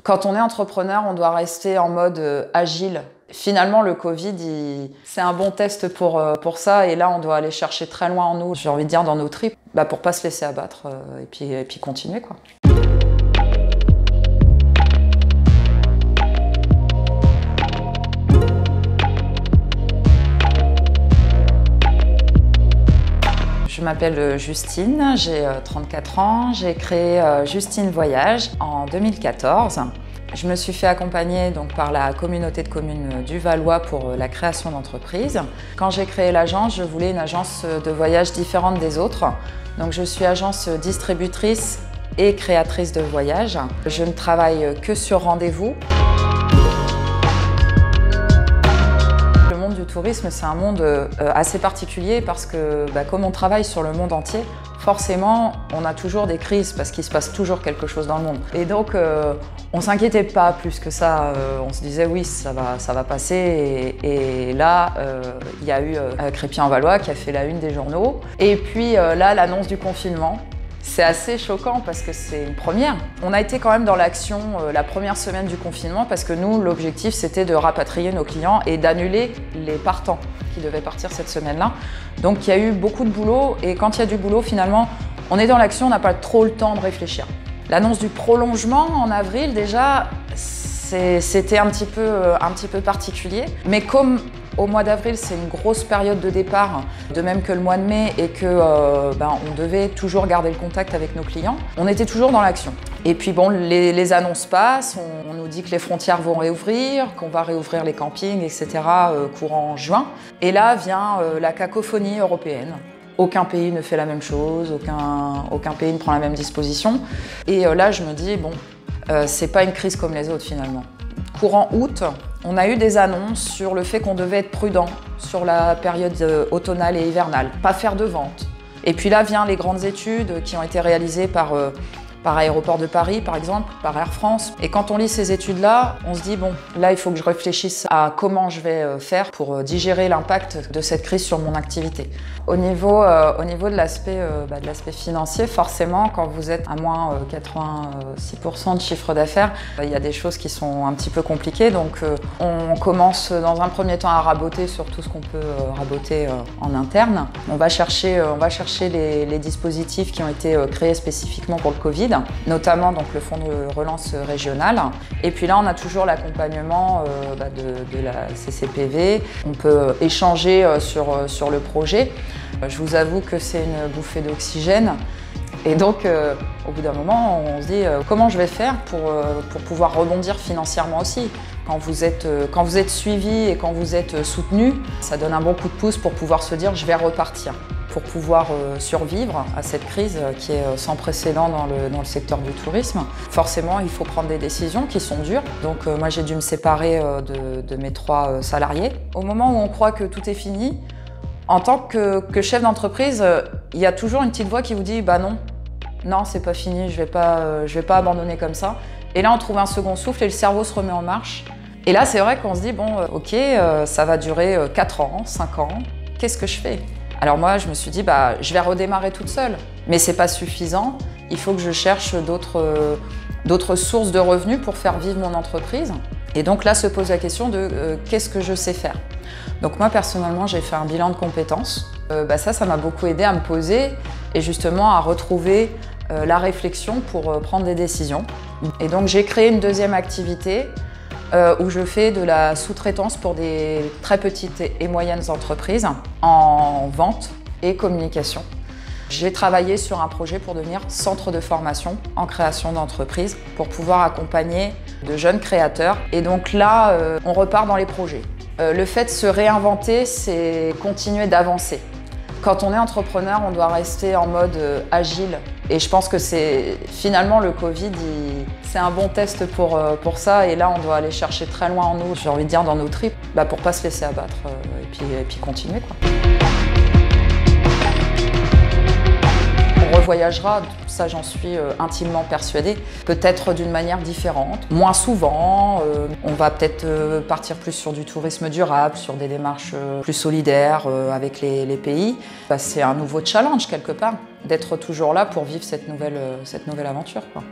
Quand on est entrepreneur, on doit rester en mode agile. Finalement, le Covid, c'est un bon test pour ça. Et là, on doit aller chercher très loin en nous, j'ai envie de dire dans nos tripes, pour pas se laisser abattre et puis continuer, quoi. Je m'appelle Justine, j'ai 34 ans, j'ai créé Justine Voyage en 2014. Je me suis fait accompagner donc, par la communauté de communes du Valois pour la création d'entreprise. Quand j'ai créé l'agence, je voulais une agence de voyage différente des autres. Donc je suis agence distributrice et créatrice de voyage. Je ne travaille que sur rendez-vous. Le monde du tourisme, c'est un monde assez particulier parce que comme on travaille sur le monde entier, forcément, on a toujours des crises parce qu'il se passe toujours quelque chose dans le monde. Et donc, on ne s'inquiétait pas plus que ça. On se disait oui, ça va passer. Et là, il y a eu Crépy-en-Valois qui a fait la une des journaux. Et puis là, l'annonce du confinement. C'est assez choquant parce que c'est une première. On a été quand même dans l'action la première semaine du confinement parce que nous, l'objectif, c'était de rapatrier nos clients et d'annuler les partants qui devaient partir cette semaine-là. Donc il y a eu beaucoup de boulot et quand il y a du boulot, finalement, on est dans l'action, on n'a pas trop le temps de réfléchir. L'annonce du prolongement en avril, déjà, c'était un petit peu particulier. Mais comme au mois d'avril, c'est une grosse période de départ, de même que le mois de mai, et que on devait toujours garder le contact avec nos clients. On était toujours dans l'action. Et puis bon, les annonces passent, on nous dit que les frontières vont réouvrir, qu'on va réouvrir les campings, etc. Courant juin. Et là vient la cacophonie européenne. Aucun pays ne fait la même chose, aucun pays ne prend la même disposition. Et là, je me dis, bon, c'est pas une crise comme les autres finalement. Courant août, on a eu des annonces sur le fait qu'on devait être prudent sur la période automnale et hivernale, pas faire de vente. Et puis là viennent les grandes études qui ont été réalisées par Aéroport de Paris, par exemple, par Air France. Et quand on lit ces études-là, on se dit, bon, là, il faut que je réfléchisse à comment je vais faire pour digérer l'impact de cette crise sur mon activité. Au niveau de l'aspect financier, forcément, quand vous êtes à moins 86% de chiffre d'affaires, il y a des choses qui sont un petit peu compliquées. Donc, on commence dans un premier temps à raboter sur tout ce qu'on peut raboter en interne. On va chercher les dispositifs qui ont été créés spécifiquement pour le Covid, notamment donc, le fonds de relance régional. Et puis là, on a toujours l'accompagnement de la CCPV. On peut échanger sur le projet. Je vous avoue que c'est une bouffée d'oxygène. Et donc, au bout d'un moment, on se dit comment je vais faire pour pouvoir rebondir financièrement aussi. Quand vous êtes suivi et quand vous êtes soutenu, ça donne un bon coup de pouce pour pouvoir se dire je vais repartir. Pour pouvoir survivre à cette crise qui est sans précédent dans le secteur du tourisme. Forcément, il faut prendre des décisions qui sont dures. Donc moi, j'ai dû me séparer de mes 3 salariés. Au moment où on croit que tout est fini, en tant que chef d'entreprise, il y a toujours une petite voix qui vous dit « non, c'est pas fini, je vais pas abandonner comme ça ». Et là, on trouve un second souffle et le cerveau se remet en marche. Et là, c'est vrai qu'on se dit « bon, ok, ça va durer 4 ans, 5 ans, qu'est-ce que je fais ?» Alors moi, je me suis dit, je vais redémarrer toute seule. Mais c'est pas suffisant. Il faut que je cherche d'autres sources de revenus pour faire vivre mon entreprise. Et donc là, se pose la question de qu'est-ce que je sais faire. Donc moi, personnellement, j'ai fait un bilan de compétences. Ça m'a beaucoup aidé à me poser et justement à retrouver la réflexion pour prendre des décisions. Et donc j'ai créé une deuxième activité où je fais de la sous-traitance pour des très petites et moyennes entreprises en vente et communication. J'ai travaillé sur un projet pour devenir centre de formation en création d'entreprise pour pouvoir accompagner de jeunes créateurs. Et donc là, on repart dans les projets. Le fait de se réinventer, c'est continuer d'avancer. Quand on est entrepreneur, on doit rester en mode agile. Et je pense que c'est finalement le Covid, c'est un bon test pour ça. Et là, on doit aller chercher très loin en nous, j'ai envie de dire dans nos tripes, pour pas se laisser abattre et puis continuer, quoi. On revoyagera, ça j'en suis intimement persuadée, peut-être d'une manière différente, moins souvent. On va peut-être partir plus sur du tourisme durable, sur des démarches plus solidaires avec les pays. C'est un nouveau challenge quelque part, d'être toujours là pour vivre cette nouvelle aventure, quoi.